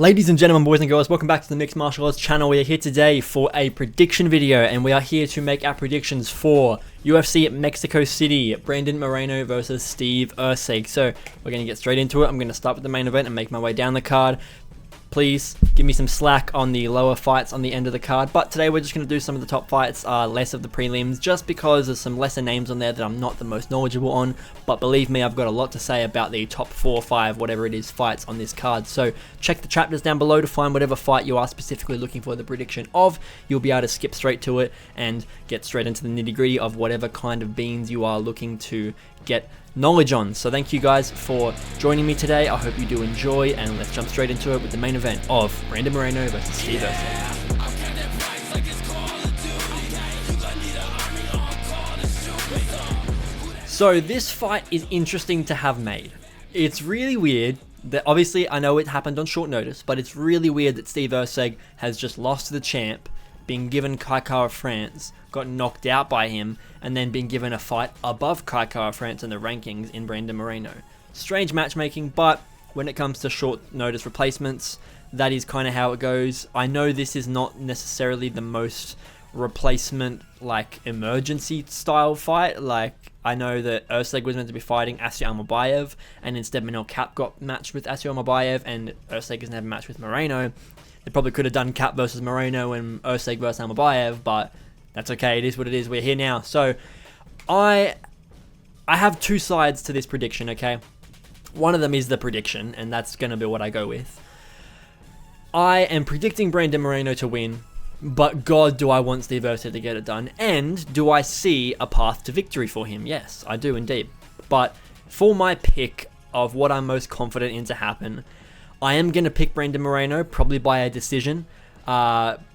Ladies and gentlemen, boys and girls, welcome back to the Mixed Martial Arts channel. We are here today for a prediction video, and we are here to make our predictions for UFC Mexico City, Brandon Moreno versus Steve Erceg. So we're going to get straight into it. I'm going to start with the main event and make my way down the card. Please give me some slack on the lower fights on the end of the card, but today we're just going to do some of the top fights, less of the prelims, just because there's some lesser names on there that I'm not the most knowledgeable on. But believe me, I've got a lot to say about the top 4, 5, whatever it is, fights on this card. So check the chapters down below to find whatever fight you are specifically looking for the prediction of. You'll be able to skip straight to it and get straight into the nitty gritty of whatever kind of beans you are looking to get knowledge on. So thank you guys for joining me today. I hope you do enjoy, and let's jump straight into it with the main event of Brandon Moreno versus Steve Erceg. So this fight is interesting to have made. It's really weird that, obviously I know it happened on short notice, but it's really weird that Steve Erceg has just lost to the champ, been given Kayo of France, got knocked out by him, and then been given a fight above Kayo of France in the rankings in Brandon Moreno. Strange matchmaking, but when it comes to short notice replacements, that is kind of how it goes. I know this is not necessarily the most replacement, like, emergency style fight. Like, I know that Erceg was meant to be fighting Asio Almabayev, and instead Manuel Cap got matched with Asio Almabayev, and Erceg has never matched with Moreno. They probably could have done Cap versus Moreno and Erceg versus Almabayev, but that's okay. It is what it is. We're here now. So I have two sides to this prediction, okay? One of them is the prediction, and that's going to be what I go with. I am predicting Brandon Moreno to win, but God, do I want Steve Erceg to get it done. And do I see a path to victory for him? Yes, I do indeed. But for my pick of what I'm most confident in to happen, I am going to pick Brandon Moreno, probably by a decision,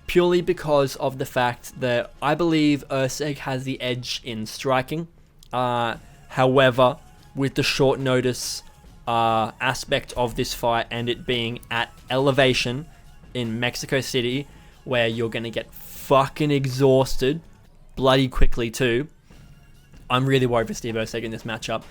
purely because of the fact that I believe Erceg has the edge in striking. However, with the short notice aspect of this fight and it being at elevation in Mexico City, where you're going to get fucking exhausted bloody quickly too, I'm really worried for Steve Erceg in this matchup.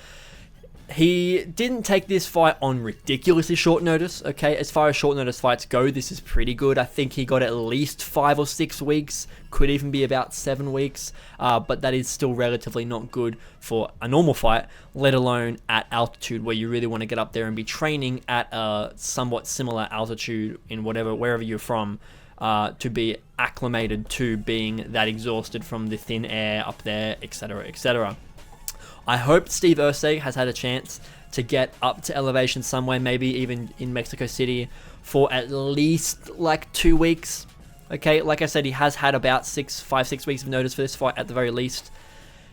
He didn't take this fight on ridiculously short notice, okay? As far as short notice fights go, this is pretty good. I think he got at least 5 or 6 weeks, could even be about 7 weeks, but that is still relatively not good for a normal fight, let alone at altitude where you really want to get up there and be training at a somewhat similar altitude in wherever you're from, to be acclimated to being that exhausted from the thin air up there, etc., etc. I hope Steve Erceg has had a chance to get up to elevation somewhere, maybe even in Mexico City, for at least like 2 weeks. Okay, like I said, he has had about 5, 6 weeks of notice for this fight at the very least.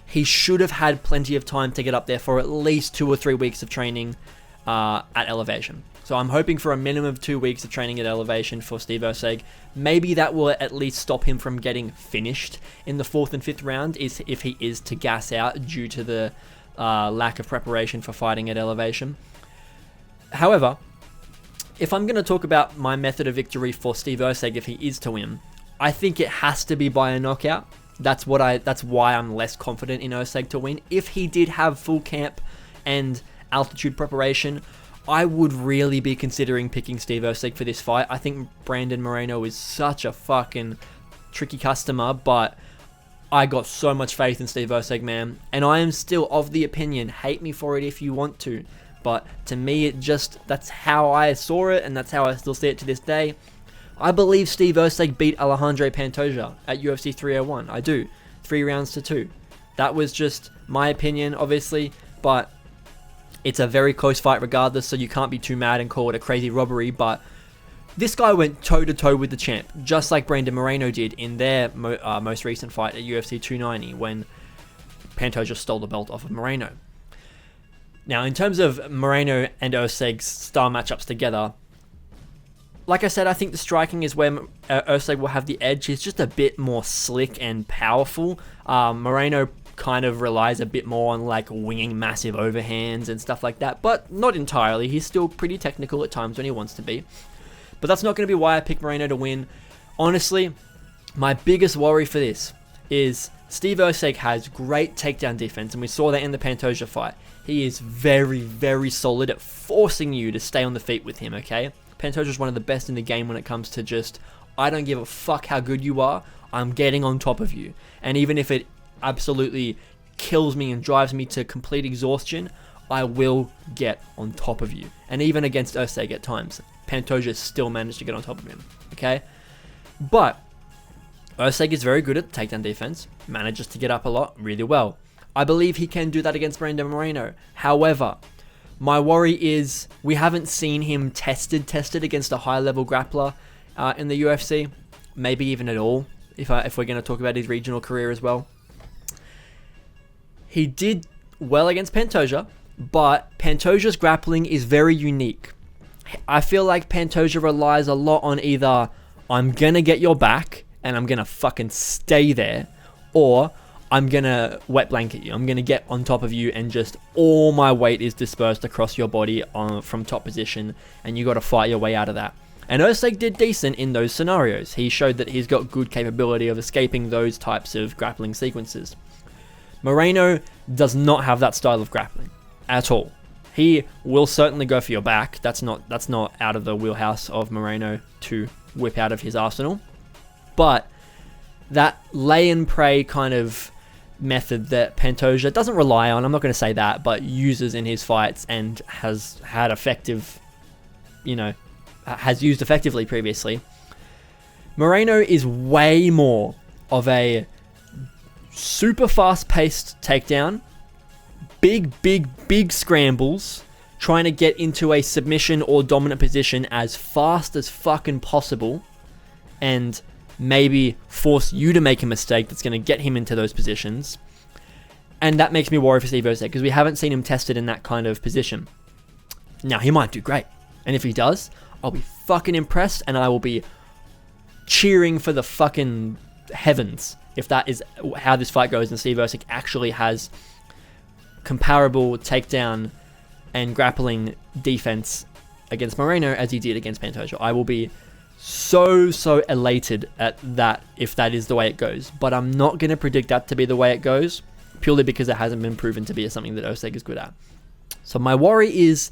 He should have had plenty of time to get up there for at least 2 or 3 weeks of training at elevation. So I'm hoping for a minimum of 2 weeks of training at elevation for Steve Erceg. Maybe that will at least stop him from getting finished in the 4th and 5th round if he is to gas out due to the lack of preparation for fighting at elevation. However, if I'm going to talk about my method of victory for Steve Erceg if he is to win, I think it has to be by a knockout. That's why I'm less confident in Erceg to win. If he did have full camp and altitude preparation, I would really be considering picking Steve Erceg for this fight. I think Brandon Moreno is such a fucking tricky customer, but I got so much faith in Steve Erceg, man. And I am still of the opinion, hate me for it if you want to, but to me, that's how I saw it, and that's how I still see it to this day. I believe Steve Erceg beat Alejandro Pantoja at UFC 301. I do. 3 rounds to 2. That was just my opinion, obviously, but it's a very close fight regardless, so you can't be too mad and call it a crazy robbery. But this guy went toe-to-toe with the champ, just like Brandon Moreno did in their most recent fight at UFC 290 when Pantoja stole the belt off of Moreno. Now, in terms of Moreno and Erceg's style matchups together, like I said, I think the striking is where Erceg will have the edge. He's just a bit more slick and powerful. Moreno kind of relies a bit more on like winging massive overhands and stuff like that, but not entirely. He's still pretty technical at times when he wants to be. But that's not going to be why I picked Moreno to win. Honestly, my biggest worry for this is Steve Erceg has great takedown defense, and we saw that in the Pantoja fight. He is very, very solid at forcing you to stay on the feet with him, okay? Pantoja's one of the best in the game when it comes to just, I don't give a fuck how good you are, I'm getting on top of you. And even if it absolutely kills me and drives me to complete exhaustion, I will get on top of you. And even against Erceg at times, Pantoja still managed to get on top of him, okay? But Erceg is very good at takedown defense, manages to get up a lot really well. I believe he can do that against Moreno. However, my worry is we haven't seen him tested against a high-level grappler in the UFC, maybe even at all, if we're going to talk about his regional career as well. He did well against Pantoja, but Pantoja's grappling is very unique. I feel like Pantoja relies a lot on either, I'm going to get your back and I'm going to fucking stay there, or I'm going to wet blanket you. I'm going to get on top of you and just all my weight is dispersed across your body from top position, and you got to fight your way out of that. And Erceg did decent in those scenarios. He showed that he's got good capability of escaping those types of grappling sequences. Moreno does not have that style of grappling at all. He will certainly go for your back. That's not out of the wheelhouse of Moreno to whip out of his arsenal. But that lay and pray kind of method that Pantoja doesn't rely on, I'm not going to say that, but uses in his fights and has had effective, has used effectively previously. Moreno is way more of a super fast-paced takedown, big scrambles, trying to get into a submission or dominant position as fast as fucking possible, and maybe force you to make a mistake that's going to get him into those positions. And that makes me worry for Steve Erceg, because we haven't seen him tested in that kind of position. Now, he might do great. And if he does, I'll be fucking impressed, and I will be cheering for the fucking heavens if that is how this fight goes and Steve Erceg actually has comparable takedown and grappling defense against Moreno as he did against Pantoja. I will be so elated at that if that is the way it goes, but I'm not going to predict that to be the way it goes, purely because it hasn't been proven to be something that Erceg is good at. So my worry is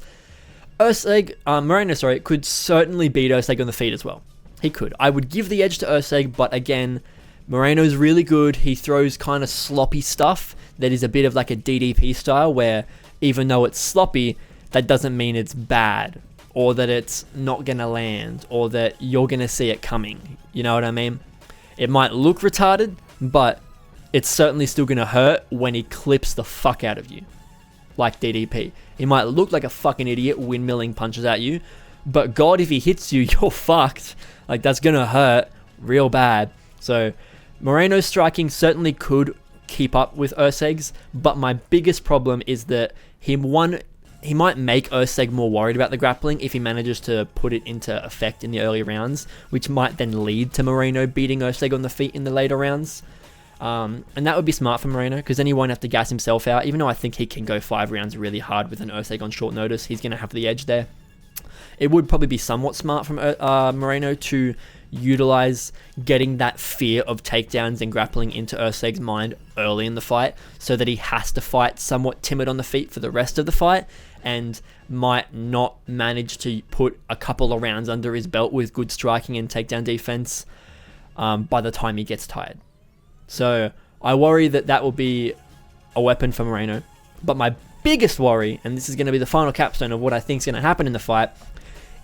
Moreno could certainly beat Erceg on the feet as well. He could. I would give the edge to Erceg, but again, Moreno's really good. He throws kind of sloppy stuff that is a bit of like a DDP style, where even though it's sloppy, that doesn't mean it's bad, or that it's not going to land, or that you're going to see it coming. You know what I mean? It might look retarded, but it's certainly still going to hurt when he clips the fuck out of you. Like DDP. He might look like a fucking idiot windmilling punches at you, but God, if he hits you, you're fucked. Like, that's going to hurt real bad. So Moreno's striking certainly could keep up with Erceg's, but my biggest problem is that he might make Erceg more worried about the grappling if he manages to put it into effect in the early rounds, which might then lead to Moreno beating Erceg on the feet in the later rounds. And that would be smart for Moreno, because then he won't have to gas himself out. Even though I think he can go 5 rounds really hard with an Erceg on short notice, he's going to have the edge there. It would probably be somewhat smart from Moreno to utilize getting that fear of takedowns and grappling into Erceg's mind early in the fight, so that he has to fight somewhat timid on the feet for the rest of the fight, and might not manage to put a couple of rounds under his belt with good striking and takedown defense by the time he gets tired. So I worry that will be a weapon for Moreno. But my biggest worry, and this is going to be the final capstone of what I think is going to happen in the fight,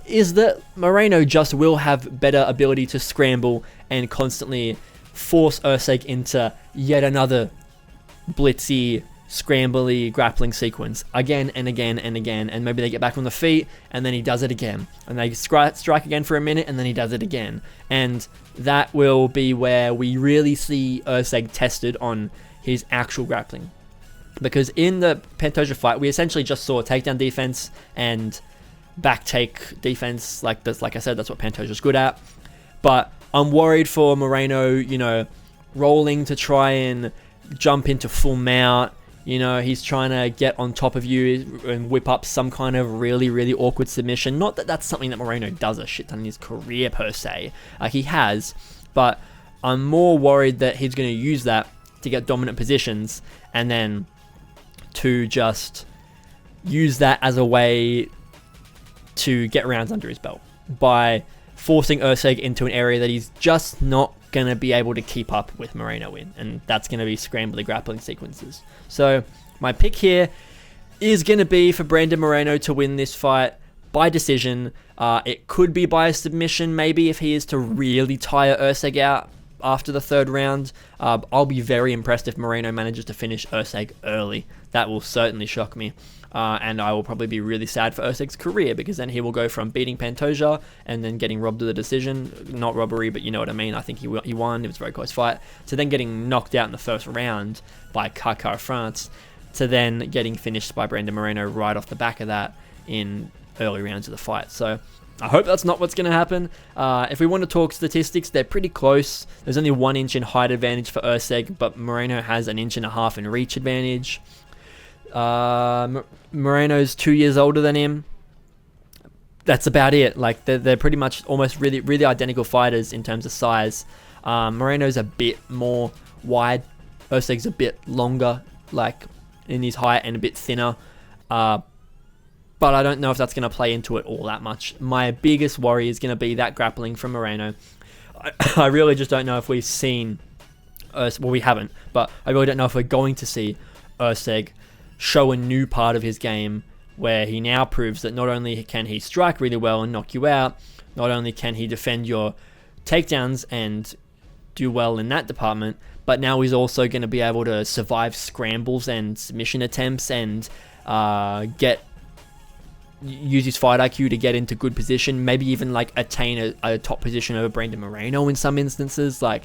is that Moreno just will have better ability to scramble and constantly force Erceg into yet another blitzy, scrambly grappling sequence again and again and again, and maybe they get back on the feet and then he does it again, and they strike again for a minute and then he does it again, and that will be where we really see Erceg tested on his actual grappling. Because in the Pantoja fight, we essentially just saw takedown defense and back take defense. Like I said, that's what Pantoja's good at. But I'm worried for Moreno, rolling to try and jump into full mount. He's trying to get on top of you and whip up some kind of really, really awkward submission. Not that that's something that Moreno does a shit ton in his career per se. He has, but I'm more worried that he's going to use that to get dominant positions and then to just use that as a way to get rounds under his belt. by forcing Erceg into an area that he's just not going to be able to keep up with Moreno in, and that's going to be scrambly grappling sequences. So my pick here is going to be for Brandon Moreno to win this fight by decision. It could be by a submission, maybe, if he is to really tire Erceg out after the third round. I'll be very impressed if Moreno manages to finish Erceg early. That will certainly shock me. And I will probably be really sad for Erceg's career, because then he will go from beating Pantoja and then getting robbed of the decision, not robbery, but you know what I mean. I think he won. It was a very close fight. To then getting knocked out in the first round by Kayo France, to then getting finished by Brandon Moreno right off the back of that in early rounds of the fight. So I hope that's not what's going to happen. If we want to talk statistics, they're pretty close. There's only 1 inch in height advantage for Erceg, but Moreno has 1.5 inches in reach advantage. Moreno's 2 years older than him. That's about it. Like, they're pretty much almost really identical fighters in terms of size. Moreno's a bit more wide. Erceg's a bit longer, like in his height, and a bit thinner. But I don't know if that's going to play into it all that much. My biggest worry is going to be that grappling from Moreno. I really just don't know if we've seen... well, we haven't, but I really don't know if we're going to see Erceg show a new part of his game, where he now proves that not only can he strike really well and knock you out, not only can he defend your takedowns and do well in that department, but now he's also going to be able to survive scrambles and submission attempts and use his fight IQ to get into good position, maybe even like attain a top position over Brandon Moreno in some instances. Like,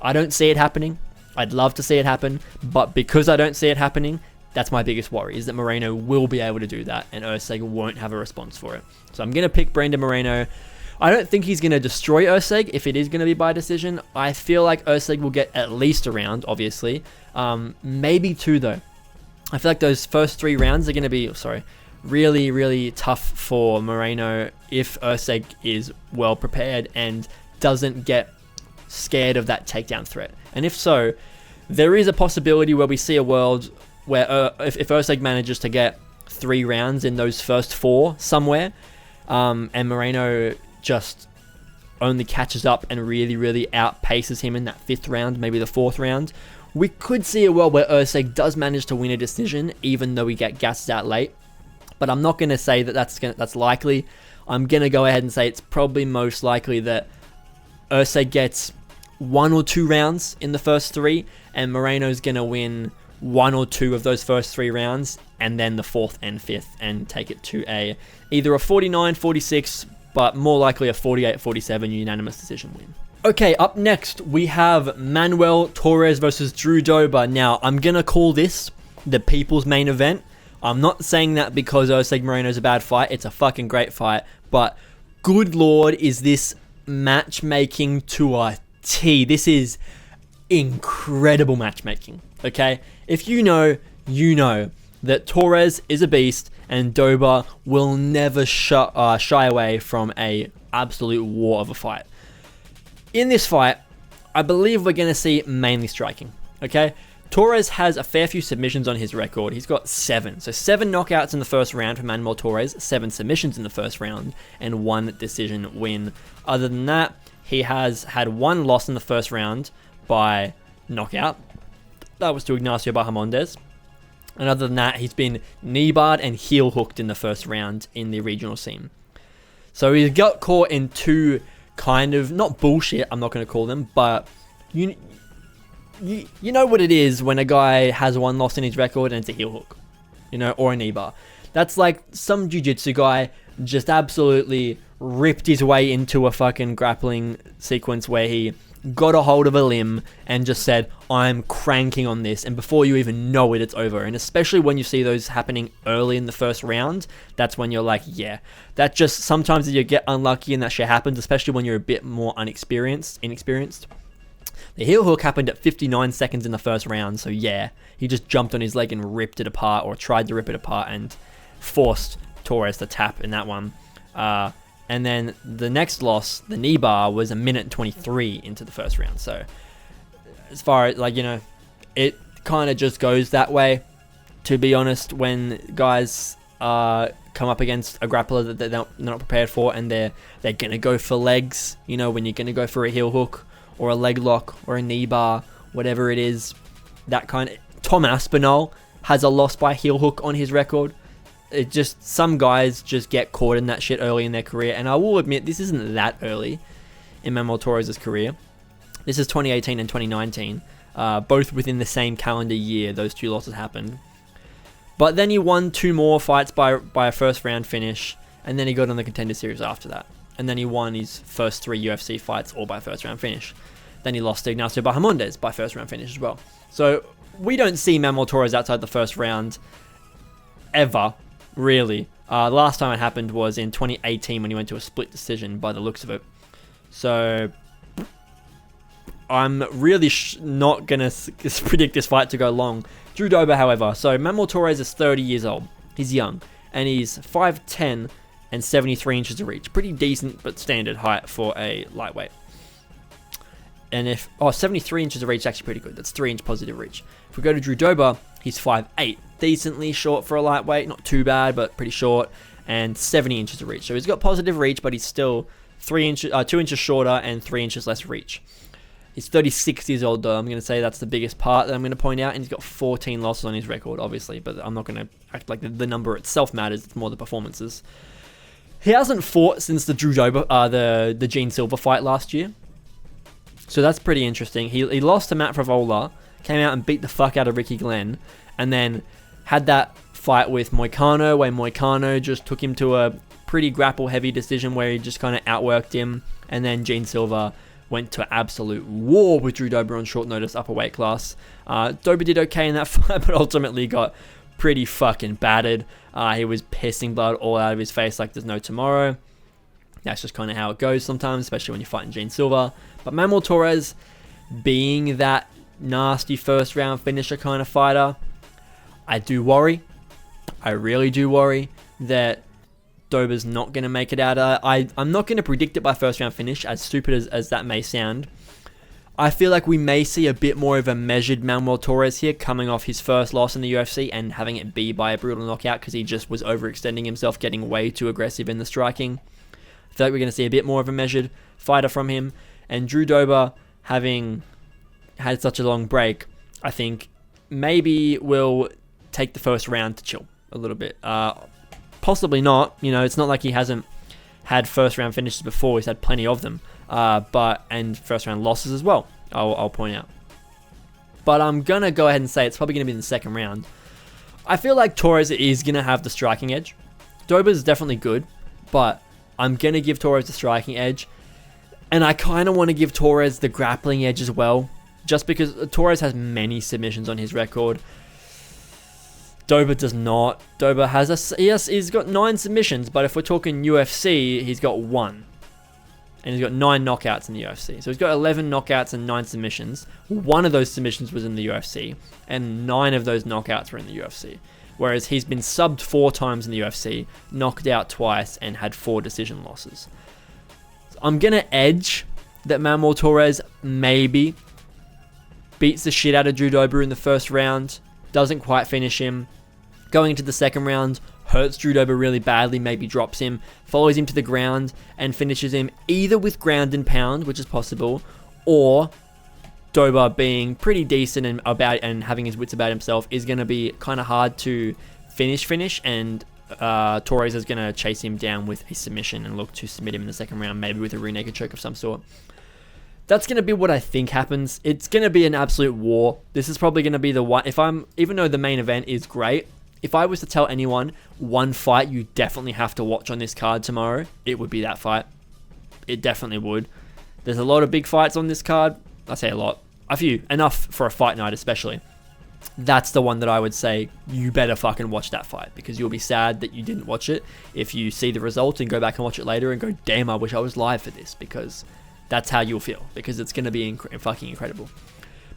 I don't see it happening. I'd love to see it happen, but because I don't see it happening, that's my biggest worry, is that Moreno will be able to do that and Erceg won't have a response for it. So I'm going to pick Brandon Moreno. I don't think he's going to destroy Erceg if it is going to be by decision. I feel like Erceg will get at least a round, obviously. Maybe 2, though. I feel like those first 3 rounds are going to be, really tough for Moreno if Erceg is well prepared and doesn't get scared of that takedown threat. And if so, there is a possibility where we see a world where if Erceg manages to get 3 rounds in those first 4 somewhere, and Moreno just only catches up and really outpaces him in that 5th round, maybe the 4th round, we could see a world where Erceg does manage to win a decision, even though he get gassed out late. But I'm not going to say that that's likely. I'm going to go ahead and say it's probably most likely that Erceg gets 1 or 2 rounds in the first 3, and Moreno's going to win 1 or 2 of those first 3 rounds, and then the 4th and 5th, and take it to either a 49-46, but more likely a 48-47 unanimous decision win. Okay, up next, we have Manuel Torres versus Drew Dober. Now, I'm going to call this the people's main event. I'm not saying that because Erceg Moreno's a bad fight. It's a fucking great fight. But good lord, is this matchmaking to a T. This is incredible matchmaking, okay? If you know that Torres is a beast and Dober will never shy away from a absolute war of a fight. In this fight, I believe we're going to see mainly striking, okay? Torres has a fair few submissions on his record. He's got 7. So 7 knockouts in the first round for Manuel Torres, 7 submissions in the first round, and 1 decision win. Other than that, he has had 1 loss in the first round by knockout. That was to Ignacio Bahamondes. And other than that, he's been knee-barred and heel-hooked in the first round in the regional scene. So he got caught in 2 kind of, not bullshit, I'm not going to call them, but you know what it is when a guy has 1 loss in his record and it's a heel hook, or a knee bar. That's like some jiu-jitsu guy just absolutely ripped his way into a fucking grappling sequence where he got a hold of a limb and just said, I'm cranking on this, and before you even know it, it's over. And especially when you see those happening early in the first round, that's when you're like, yeah, that just, sometimes you get unlucky and that shit happens, especially when you're a bit more inexperienced. The heel hook happened at 59 seconds in the first round, so yeah, he just jumped on his leg and ripped it apart, or tried to rip it apart, and forced Torres to tap in that one. And then the next loss, the knee bar, was 1:23 into the first round. So as far as, it kind of just goes that way, to be honest, when guys come up against a grappler that they're not prepared for, and they're gonna go for legs. You know, when you're gonna go for a heel hook or a leg lock or a knee bar, whatever it is, that kind of. Tom Aspinall has a loss by heel hook on his record. It just, some guys just get caught in that shit early in their career, and I will admit this isn't that early in Manuel Torres' career. This is 2018 and 2019, both within the same calendar year. Those two losses happened, but then he won 2 more fights by a first round finish, and then he got on the Contender Series after that, and then he won his first 3 UFC fights all by first round finish. Then he lost to Ignacio Bahamondes by first round finish as well. So we don't see Manuel Torres outside the first round ever. Really. The last time it happened was in 2018 when he went to a split decision by the looks of it. So I'm really not going to predict this fight to go long. Drew Dober, however. So Manuel Torres is 30 years old. He's young. And he's 5'10 and 73 inches of reach. Pretty decent but standard height for a lightweight. And 73 inches of reach is actually pretty good. That's 3-inch positive reach. If we go to Drew Dober, he's 5'8". Decently short for a lightweight, not too bad, but pretty short, and 70 inches of reach. So he's got positive reach, but he's still 2 inches shorter and 3 inches less reach. He's 36 years old, though. I'm going to say that's the biggest part that I'm going to point out, and he's got 14 losses on his record, obviously, but I'm not going to act like the number itself matters. It's more the performances. He hasn't fought since the Drew Dober, the Gene Silva fight last year, so that's pretty interesting. He lost to Matt Favola, came out and beat the fuck out of Ricky Glenn, and then had that fight with Moicano, where Moicano just took him to a pretty grapple-heavy decision where he just kind of outworked him. And then Gene Silva went to absolute war with Drew Dober on short notice, upper weight class. Dober did okay in that fight, but ultimately got pretty fucking battered. He was pissing blood all out of his face like there's no tomorrow. That's just kind of how it goes sometimes, especially when you're fighting Gene Silva. But Manuel Torres, being that nasty first-round finisher kind of fighter, I do worry. I really do worry that Dober's not going to make it out. I'm not going to predict it by first round finish, as stupid as that may sound. I feel like we may see a bit more of a measured Manuel Torres here, coming off his first loss in the UFC and having it be by a brutal knockout because he just was overextending himself, getting way too aggressive in the striking. I feel like we're going to see a bit more of a measured fighter from him. And Drew Dober, having had such a long break, I think maybe will take the first round to chill a little bit. Possibly not. You know, it's not like he hasn't had first round finishes before. He's had plenty of them. And first round losses as well, I'll point out. But I'm going to go ahead and say it's probably going to be in the second round. I feel like Torres is going to have the striking edge. Dober's definitely good, but I'm going to give Torres the striking edge. And I kind of want to give Torres the grappling edge as well, just because Torres has many submissions on his record. Dober does not. Dober has he's got 9 submissions, but if we're talking UFC, he's got 1. And he's got 9 knockouts in the UFC. So he's got 11 knockouts and 9 submissions. One of those submissions was in the UFC, and 9 of those knockouts were in the UFC. Whereas he's been subbed 4 times in the UFC, knocked out twice, and had 4 decision losses. So I'm going to edge that Manuel Torres maybe beats the shit out of Drew Dober in the first round, doesn't quite finish him. Going into the second round, hurts Drew Dober really badly, maybe drops him, follows him to the ground, and finishes him either with ground and pound, which is possible, or Dober being pretty decent and having his wits about himself is going to be kind of hard to finish, and Torres is going to chase him down with a submission and look to submit him in the second round, maybe with a rear naked choke of some sort. That's going to be what I think happens. It's going to be an absolute war. This is probably going to be the one. Even though the main event is great, if I was to tell anyone one fight you definitely have to watch on this card tomorrow, it would be that fight. It definitely would. There's a lot of big fights on this card. I say a lot. A few. Enough for a fight night especially. That's the one that I would say you better fucking watch that fight, because you'll be sad that you didn't watch it if you see the result and go back and watch it later and go, damn, I wish I was live for this, because that's how you'll feel, because it's going to be fucking incredible.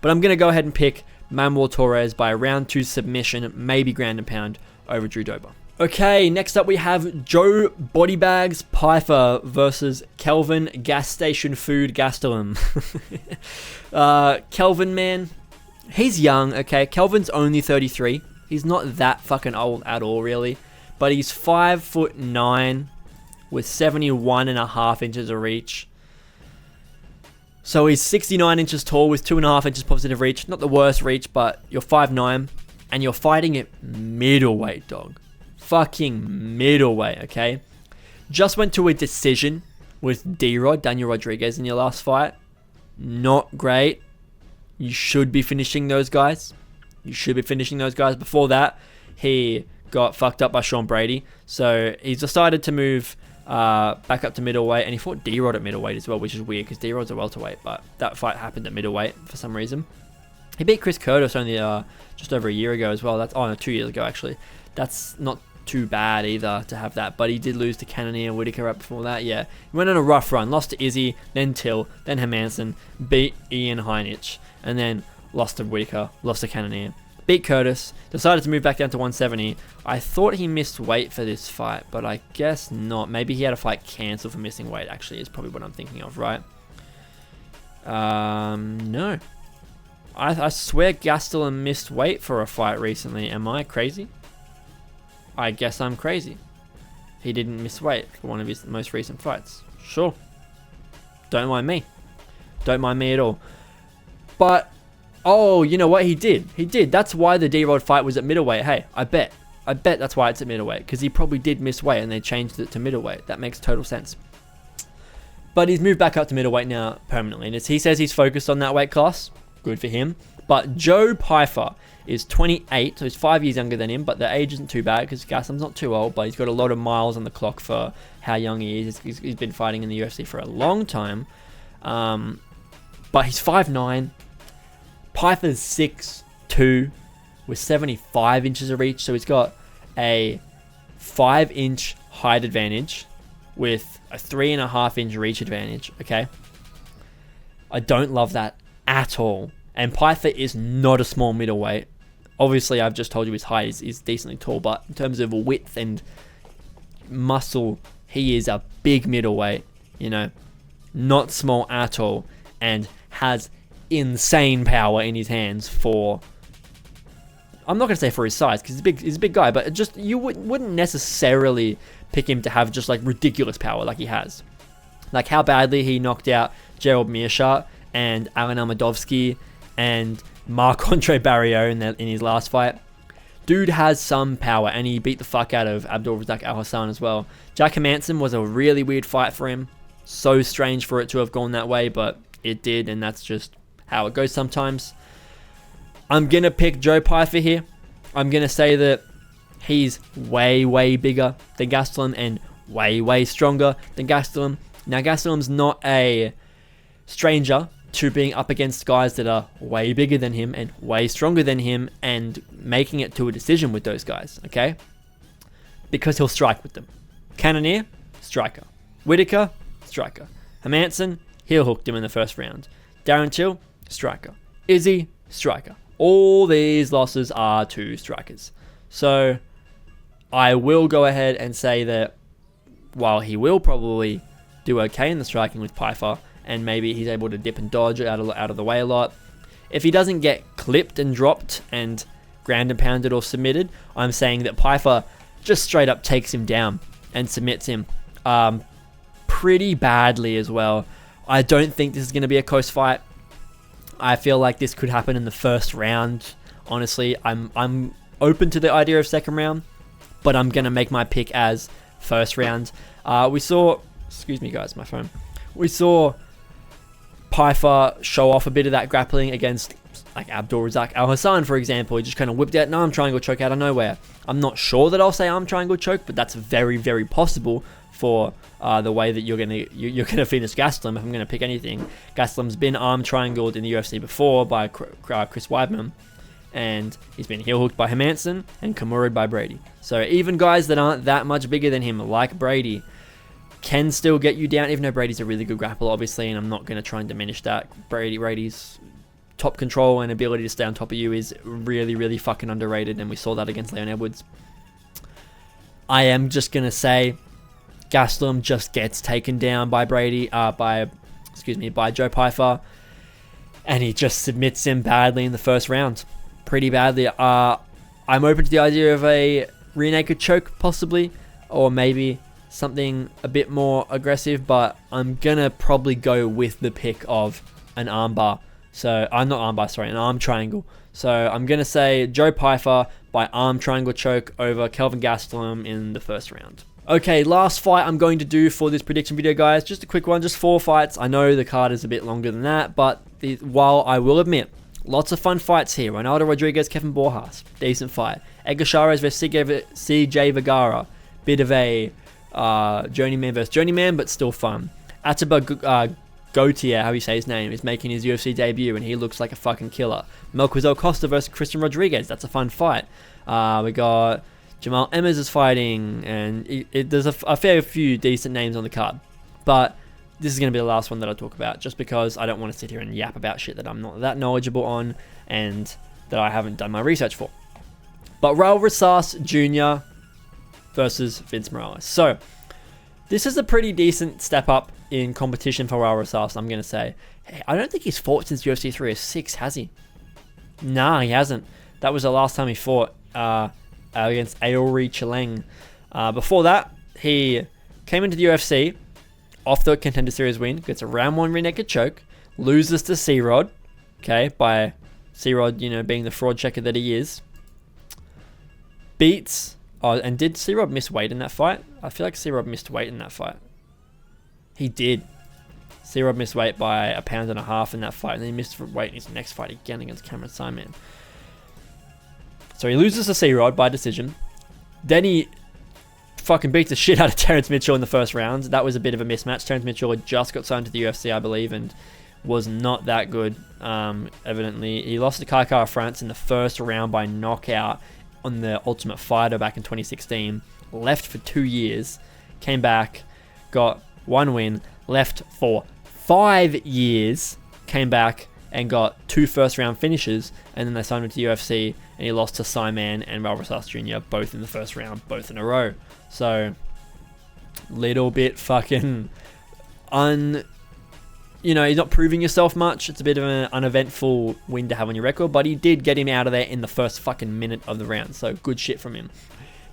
But I'm going to go ahead and pick Manuel Torres by a round 2 submission, maybe ground and pound, over Drew Dober. Okay, next up we have Joe Bodybags Pyfer versus Kelvin Gas Station Food Gastelum. Kelvin, man, he's young, okay? Kelvin's only 33. He's not that fucking old at all, really. but he's 5'9" with 71.5 inches of reach. So he's 69 inches tall with 2.5 inches positive reach. Not the worst reach, but you're 5'9", and you're fighting at middleweight, dog. Fucking middleweight, okay? Just went to a decision with D-Rod, Daniel Rodriguez, in your last fight. Not great. You should be finishing those guys. Before that, he got fucked up by Sean Brady. So he's decided to move back up to middleweight. And he fought D-Rod at middleweight as well, which is weird because D-Rod's a welterweight. But that fight happened at middleweight for some reason. He beat Chris Curtis only just over a year ago as well. 2 years ago, actually. That's not too bad either to have that, but he did lose to Cannonier and Whitaker right before that. Yeah, he went on a rough run, lost to Izzy, then Till, then Hermanson, beat Ian Heinich, and then lost to Whitaker, lost to Cannonier, beat Curtis, decided to move back down to 170. I thought he missed weight for this fight, but I guess not. Maybe he had a fight cancelled for missing weight, actually, is probably what I'm thinking of, right? No. I swear Gastelum missed weight for a fight recently. Am I crazy? I guess I'm crazy. He didn't miss weight for one of his most recent fights. Sure. Don't mind me. Don't mind me at all. But, oh, you know what? He did. That's why the D-Rod fight was at middleweight. Hey, I bet that's why it's at middleweight. Because he probably did miss weight and they changed it to middleweight. That makes total sense. But he's moved back up to middleweight now permanently. And as he says he's focused on that weight class. Good for him. But Joe Pyfer is 28, so he's 5 years younger than him, but the age isn't too bad because Gastelum's not too old, but he's got a lot of miles on the clock for how young he is. He's been fighting in the UFC for a long time, but he's 5'9". Pyfer's 6'2", with 75 inches of reach, so he's got a 5-inch height advantage with a 3.5-inch reach advantage, okay? I don't love that at all. And Pyfer is not a small middleweight. Obviously, I've just told you his height is decently tall, but in terms of width and muscle, he is a big middleweight, you know, not small at all, and has insane power in his hands for, I'm not going to say for his size, because he's a big guy, but just, you wouldn't necessarily pick him to have just, like, ridiculous power like he has. Like, how badly he knocked out Gerald Meerschaert and Alan Almadovsky and Marc-Andre Barrios in his last fight. Dude has some power, and he beat the fuck out of Abdulrazak Al-Hassan as well. Jack Hermanson was a really weird fight for him. So strange for it to have gone that way, but it did, and that's just how it goes sometimes. I'm going to pick Joe Pyfer here. I'm going to say that he's way, way bigger than Gastelum and way, way stronger than Gastelum. Now, Gastelum's not a stranger to being up against guys that are way bigger than him and way stronger than him and making it to a decision with those guys, okay? Because he'll strike with them. Cannonier, striker. Whitaker, striker. Hermanson, heel hooked him in the first round. Darren Till, striker. Izzy, striker. All these losses are to strikers. So I will go ahead and say that while he will probably do okay in the striking with Pyfer, and maybe he's able to dip and dodge out of the way a lot, if he doesn't get clipped and dropped and ground and pounded or submitted, I'm saying that Pyfer just straight up takes him down and submits him pretty badly as well. I don't think this is going to be a close fight. I feel like this could happen in the first round. Honestly, I'm open to the idea of second round, but I'm going to make my pick as first round. We saw, excuse me guys, my phone. We saw Pyfer show off a bit of that grappling against like Abdulrazak Al-Hassan, for example. He just kind of whipped out an arm triangle choke out of nowhere. I'm not sure that I'll say arm triangle choke, but that's very, very possible for the way that you're gonna finish Gastelum. If I'm gonna pick anything, Gastelum's been arm triangled in the UFC before by Chris Weidman, and he's been heel hooked by Hermanson and Kimura'd by Brady. So even guys that aren't that much bigger than him, like Brady, can still get you down, even though Brady's a really good grappler, obviously, and I'm not going to try and diminish that. Brady's top control and ability to stay on top of you is really, really fucking underrated, and we saw that against Leon Edwards. I am just going to say Gastelum just gets taken down by by Joe Pyfer, and he just submits him badly in the first round. Pretty badly. I'm open to the idea of a rear naked choke possibly, or maybe something a bit more aggressive, but I'm gonna probably go with the pick of an armbar. So I'm not armbar, sorry, an arm triangle. So I'm gonna say Joe Pyfer by arm triangle choke over Kelvin Gastelum in the first round. Okay, last fight I'm going to do for this prediction video, guys. Just a quick one, just 4 fights. I know the card is a bit longer than that, but while I will admit, lots of fun fights here. Ronaldo Rodriguez, Kevin Borjas, decent fight. Edgar Chavez versus CJ Vergara, bit of a journeyman versus journeyman, but still fun. Atiba Gautier, how you say his name, is making his UFC debut, and he looks like a fucking killer. Melquizel Costa versus Christian Rodriguez, that's a fun fight. We got Jamal Emmers is fighting, and there's a fair few decent names on the card. But this is going to be the last one that I talk about, just because I don't want to sit here and yap about shit that I'm not that knowledgeable on, and that I haven't done my research for. But Raul Rosas Jr. versus Vince Morales. So, this is a pretty decent step up in competition for Raul Rosas, I'm going to say. Hey, I don't think he's fought since UFC 306, has he? Nah, he hasn't. That was the last time he fought against Aori Chileng. Before that, he came into the UFC off the Contender Series win, gets a round 1 rear naked choke, loses to C-Rod, okay, by C-Rod, being the fraud checker that he is. Beats, and did C-Rod miss weight in that fight? I feel like C-Rod missed weight in that fight. He did. C-Rod missed weight by 1.5 pounds in that fight, and then he missed weight in his next fight again against Cameron Simon. So he loses to C-Rod by decision. Then he fucking beats the shit out of Terrence Mitchell in the first round. That was a bit of a mismatch. Terrence Mitchell had just got signed to the UFC, I believe, and was not that good, evidently. He lost to Kayo France in the first round by knockout on the Ultimate Fighter back in 2016. Left for 2 years. Came back, got 1 win. Left for 5 years. Came back and got 2 first-round finishes, and then they signed him to the UFC, and he lost to Simon and Raul Rosas Jr., both in the first round, both in a row. So, little bit fucking he's not proving yourself much. It's a bit of an uneventful win to have on your record, but he did get him out of there in the first fucking minute of the round, so good shit from him.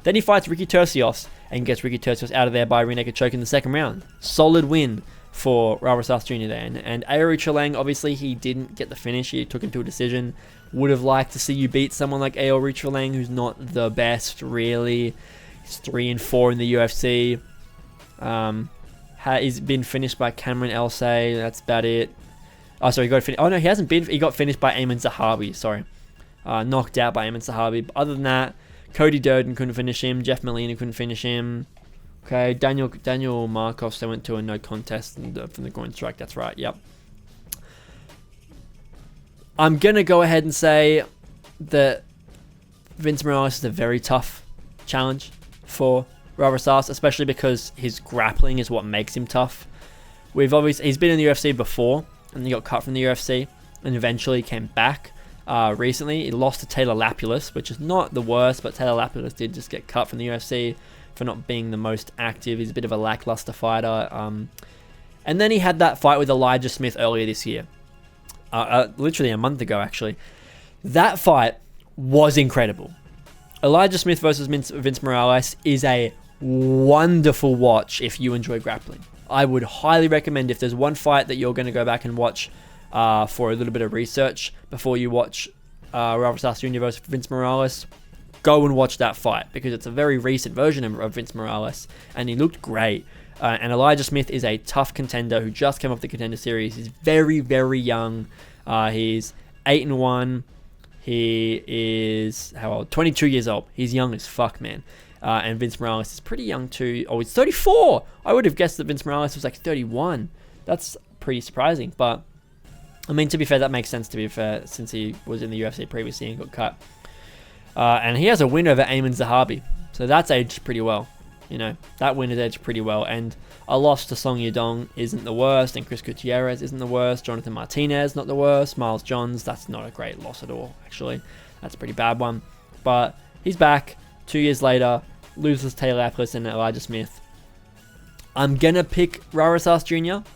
Then he fights Ricky Turcios and gets Ricky Turcios out of there by rear naked choke in the second round. Solid win for Raul Rosas Jr. then. And Aori Chileng, obviously he didn't get the finish. He took him to a decision. Would have liked to see you beat someone like Aori Chileng, who's not the best, really. He's 3-4 in the UFC. He's been finished by Cameron Erceg. That's about it. Oh, sorry, he got finished. Oh, no, he hasn't been. He got finished by Ayman Zahabi, sorry. Knocked out by Ayman Zahabi. But other than that, Cody Durden couldn't finish him. Jeff Molina couldn't finish him. Okay, Daniel Markov, they went to a no contest from the groin strike. That's right, yep. I'm going to go ahead and say that Vince Morales is a very tough challenge for Raul Rosas, especially because his grappling is what makes him tough. He's been in the UFC before, and he got cut from the UFC, and eventually came back. Recently, he lost to Taylor Lapulus, which is not the worst, but Taylor Lapulus did just get cut from the UFC for not being the most active. He's a bit of a lackluster fighter. And then he had that fight with Elijah Smith earlier this year. Literally a month ago, actually. That fight was incredible. Elijah Smith versus Vince Morales is a wonderful watch if you enjoy grappling. I would highly recommend, if there's one fight that you're going to go back and watch for a little bit of research before you watch Raul Rosas Jr. versus Vince Morales, go and watch that fight, because it's a very recent version of Vince Morales, and he looked great. And Elijah Smith is a tough contender who just came off the Contender Series. He's very, very young. He's 8-1. He is, how old? 22 years old. He's young as fuck, man. And Vince Morales is pretty young too. Oh, he's 34! I would have guessed that Vince Morales was like 31. That's pretty surprising, but I mean, to be fair, that makes sense, to be fair, since he was in the UFC previously and got cut. And he has a win over Ayman Zahabi, so that's aged pretty well. That win is aged pretty well. And a loss to Song Yadong isn't the worst, and Chris Gutierrez isn't the worst. Jonathan Martinez, not the worst. Miles Johns, that's not a great loss at all, actually. That's a pretty bad one. But he's back 2 years later, loses Taylor Lapulus and Elijah Smith. I'm going to pick Raul Rosas Jr.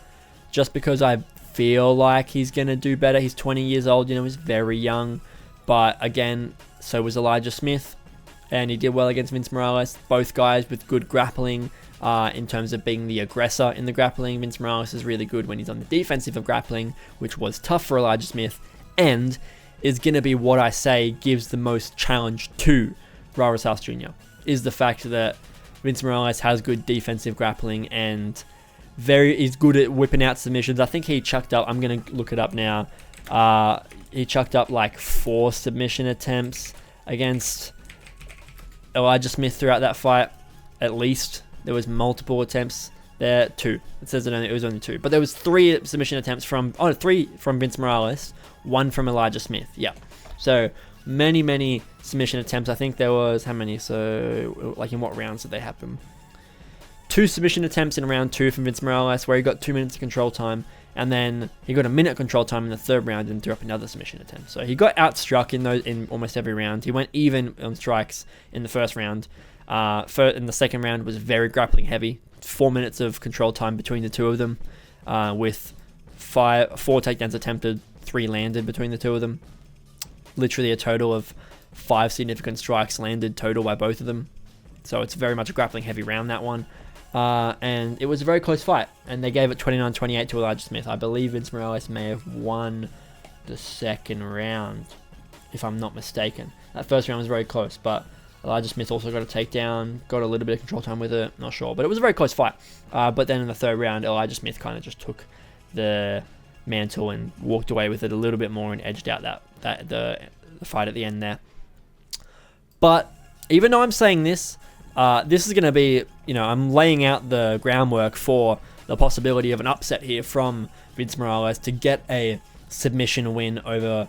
just because I feel like he's going to do better. He's 20 years old, he's very young. But again, so was Elijah Smith. and he did well against Vince Morales. Both guys with good grappling in terms of being the aggressor in the grappling. Vince Morales is really good when he's on the defensive of grappling, which was tough for Elijah Smith, and is going to be what I say gives the most challenge to Raul Rosas Jr. is the fact that Vince Morales has good defensive grappling and is good at whipping out submissions. I think he chucked up, I'm going to look it up now, he chucked up like 4 submission attempts against Elijah Smith throughout that fight, at least. There was multiple attempts there, 2. It says it was only 2, but there was 3 submission attempts from 3 from Vince Morales, 1 from Elijah Smith. Yeah, so many submission attempts. I think there was how many? So like in what rounds did they happen? 2 submission attempts in round 2 from Vince Morales, where he got 2 minutes of control time, and then he got a minute of control time in the 3rd round and threw up another submission attempt. So he got outstruck in almost every round. He went even on strikes in the 1st round. In the 2nd round was very grappling heavy. 4 minutes of control time between the 2 of them, with 4 takedowns attempted, 3 landed between the 2 of them. Literally a total of 5 significant strikes landed total by both of them. So it's very much a grappling heavy round, that one. And it was a very close fight, and they gave it 29-28 to Elijah Smith. I believe Vince Morales may have won the 2nd round, if I'm not mistaken. That 1st round was very close, but Elijah Smith also got a takedown, got a little bit of control time with it, not sure. But it was a very close fight. But then in the 3rd round, Elijah Smith kind of just took the mantle and walked away with it a little bit more and edged out the fight at the end there. But even though I'm saying this, this is going to be, I'm laying out the groundwork for the possibility of an upset here from Vince Morales to get a submission win over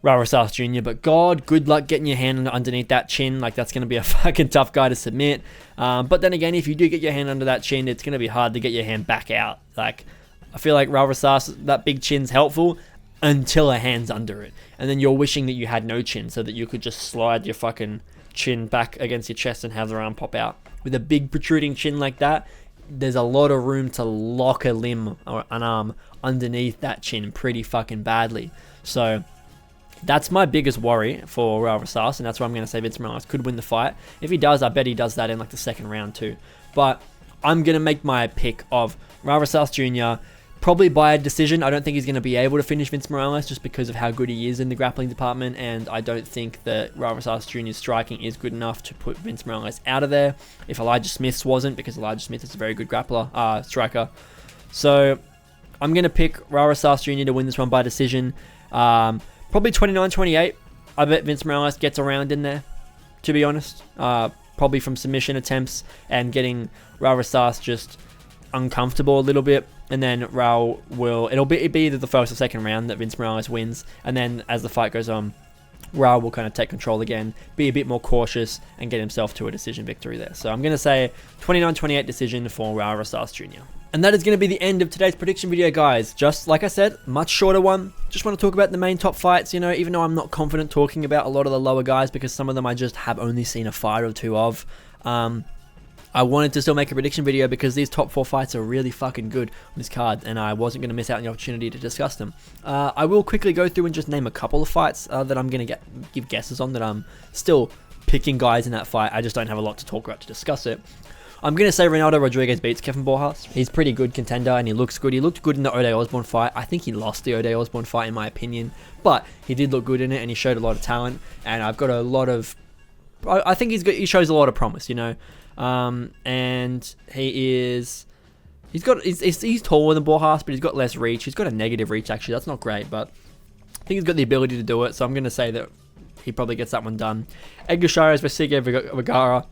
Raul Rosas Jr. But God, good luck getting your hand underneath that chin. Like, that's going to be a fucking tough guy to submit. But then again, if you do get your hand under that chin, it's going to be hard to get your hand back out. Like, I feel like Raul Rosas, that big chin's helpful until a hand's under it. And then you're wishing that you had no chin so that you could just slide your fucking chin back against your chest and have the arm pop out. With a big protruding chin like that, there's a lot of room to lock a limb or an arm underneath that chin pretty fucking badly. So that's my biggest worry for Raul Rosas, and that's why I'm going to say Vince Morales could win the fight. If he does, I bet he does that in like the 2nd round too. But I'm going to make my pick of Raul Rosas Jr. probably by a decision. I don't think he's going to be able to finish Vince Morales just because of how good he is in the grappling department, and I don't think that Raul Rosas Jr.'s striking is good enough to put Vince Morales out of there. If Elijah Smith's wasn't, because Elijah Smith is a very good grappler, striker. So I'm going to pick Raul Rosas Jr. to win this one by decision. Probably 29-28. I bet Vince Morales gets around in there, to be honest. Probably from submission attempts and getting Raul Rosas just uncomfortable a little bit. And then Raul it'll be either the 1st or 2nd round that Vince Morales wins. And then as the fight goes on, Raul will kind of take control again, be a bit more cautious, and get himself to a decision victory there. So I'm going to say 29-28 decision for Raul Rosas Jr. And that is going to be the end of today's prediction video, guys. Just like I said, much shorter one. Just want to talk about the main top fights, even though I'm not confident talking about a lot of the lower guys because some of them I just have only seen a fight or 2 of. I wanted to still make a prediction video because these top 4 fights are really fucking good on this card, and I wasn't going to miss out on the opportunity to discuss them. I will quickly go through and just name a couple of fights that I'm going to give guesses on, that I'm still picking guys in that fight. I just don't have a lot to talk about to discuss it. I'm going to say Ronaldo Rodriguez beats Kevin Borjas. He's pretty good contender and he looks good. He looked good in the O'Day Osborne fight. I think he lost the O'Day Osborne fight in my opinion, but he did look good in it and he showed a lot of talent, and I've got a lot of... I think he shows a lot of promise, and he's taller than Borjas, but he's got less reach. He's got a negative reach, actually. That's not great, but I think he's got the ability to do it, so I'm going to say that he probably gets that one done. Edgar Chairez versus Sergey Vergara.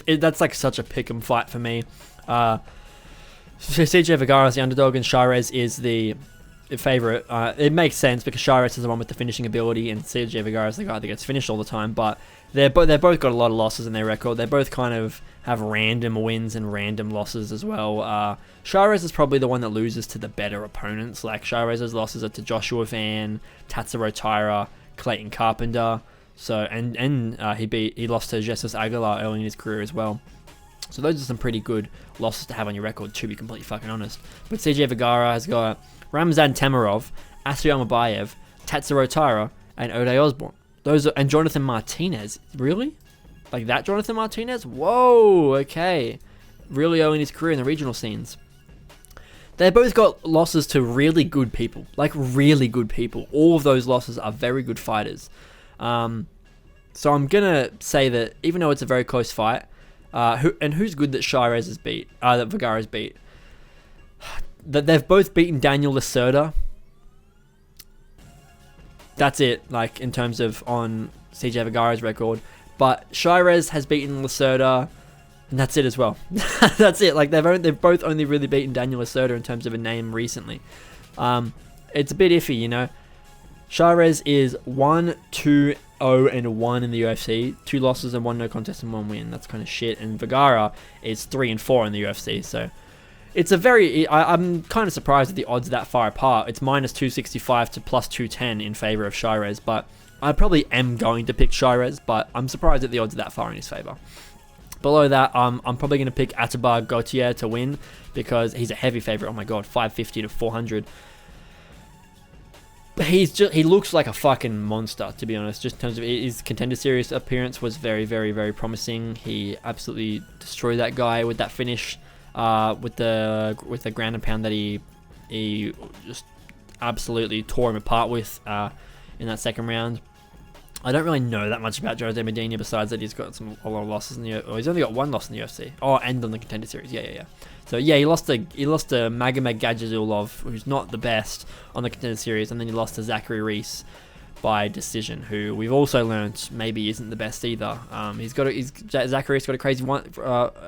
That's like such a pick'em fight for me. CJ Vergara is the underdog and Chairez is the favorite. It makes sense because Chairez is the one with the finishing ability and CJ Vergara is the guy that gets finished all the time, but they've both got a lot of losses in their record. They both kind of have random wins and random losses as well. Chairez is probably the one that loses to the better opponents. Like Chairez's losses are to Joshua Van, Tatsuro Taira, Clayton Carpenter. So he lost to Jesus Aguilar early in his career as well. So those are some pretty good losses to have on your record, to be completely fucking honest. But CJ Vergara has got Ramzan Tamarov, Asriel Mabayev, Tatsuro Taira, and O'Day Osborne. and Jonathan Martinez. Really? Like that Jonathan Martinez? Whoa, okay. Really early in his career in the regional scenes. They both got losses to really good people. Like really good people. All of those losses are very good fighters. So I'm going to say that even though it's a very close fight, who's good that Shirez has beat, that Vergara's beat? That they've both beaten Daniel Lacerda. That's it, like in terms of on CJ Vergara's record. But Shirez has beaten Lacerda, and that's it as well. That's it. Like they've both only really beaten Daniel Lacerda in terms of a name recently. It's a bit iffy, you know. Shirez is 1-2-0 and 1 in the UFC, 2 losses and 1 no contest and 1 win. That's kind of shit. And Vergara is 3-4 in the UFC. So it's a very. I'm kind of surprised that the odds are that far apart. It's -265 to +210 in favor of Shirez, but I probably am going to pick Shirez, but I'm surprised that the odds are that far in his favor. Below that, I'm probably going to pick Atabar Gautier to win because he's a heavy favorite. Oh my god, 550 to 400. But he looks like a fucking monster, to be honest. Just in terms of his contender series appearance was very, very, very promising. He absolutely destroyed that guy with that finish, with the ground and pound that he just absolutely tore him apart with in that second round. I don't really know that much about Jose Medina besides that he's got a lot of losses in the UFC. He's only got 1 loss in the UFC. Oh, and on the contender series. Yeah. So yeah, he lost to Magomed Gadzhimulov, who's not the best on the contender series, and then he lost to Zachary Reese by decision, who we've also learned maybe isn't the best either. Zachary Reese got a crazy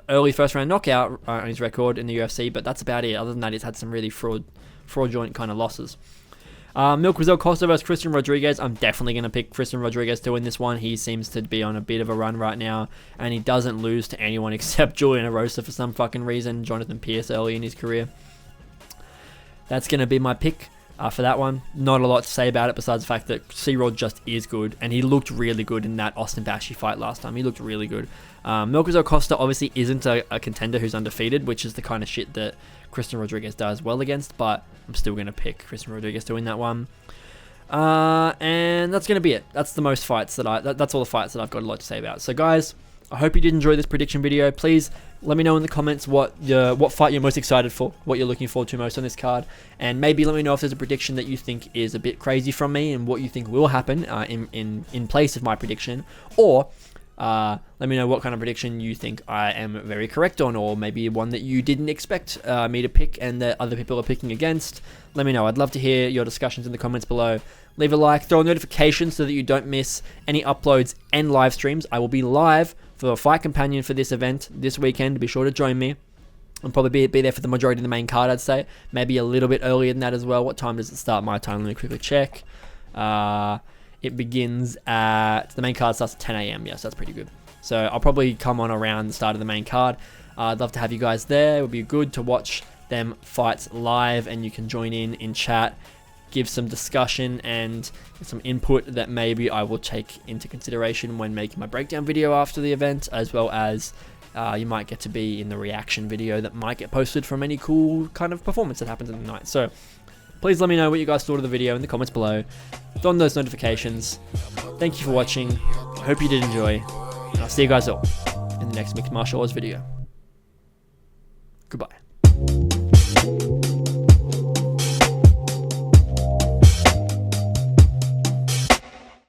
early first round knockout on his record in the UFC, but that's about it. Other than that, he's had some really fraudulent kind of losses. Milk Rizal Costa versus Christian Rodriguez. I'm definitely going to pick Christian Rodriguez to win this one. He seems to be on a bit of a run right now, and he doesn't lose to anyone except Julian Erosa for some fucking reason. Jonathan Pierce early in his career. That's going to be my pick for that one. Not a lot to say about it besides the fact that C-Rod just is good, and he looked really good in that Austin Bashi fight last time. He looked really good. Milk Rizal Costa obviously isn't a contender who's undefeated, which is the kind of shit that Christian Rodriguez does well against, but I'm still going to pick Christian Rodriguez to win that one. And that's going to be it. That's the most fights that's all the fights that I've got a lot to say about. So guys, I hope you did enjoy this prediction video. Please let me know in the comments what fight you're most excited for, what you're looking forward to most on this card, and maybe let me know if there's a prediction that you think is a bit crazy from me and what you think will happen in place of my prediction, or let me know what kind of prediction you think I am very correct on, or maybe one that you didn't expect me to pick and that other people are picking against. Let me know. I'd love to hear your discussions in the comments below. Leave a like, throw a notification so that you don't miss any uploads and live streams. I will be live for a Fight Companion for this event this weekend. Be sure to join me. I'll probably be there for the majority of the main card, I'd say. Maybe a little bit earlier than that as well. What time does it start my time? Let me quickly check. It begins at... The main card starts at 10 a.m. Yes, that's pretty good. So I'll probably come on around the start of the main card. I'd love to have you guys there. It would be good to watch them fights live, and you can join in chat, give some discussion and some input that maybe I will take into consideration when making my breakdown video after the event, as well as you might get to be in the reaction video that might get posted from any cool kind of performance that happens in the night. So please let me know what you guys thought of the video in the comments below. Turn on those notifications. Thank you for watching. I hope you did enjoy. And I'll see you guys all in the next Mixed Martial Arts video. Goodbye.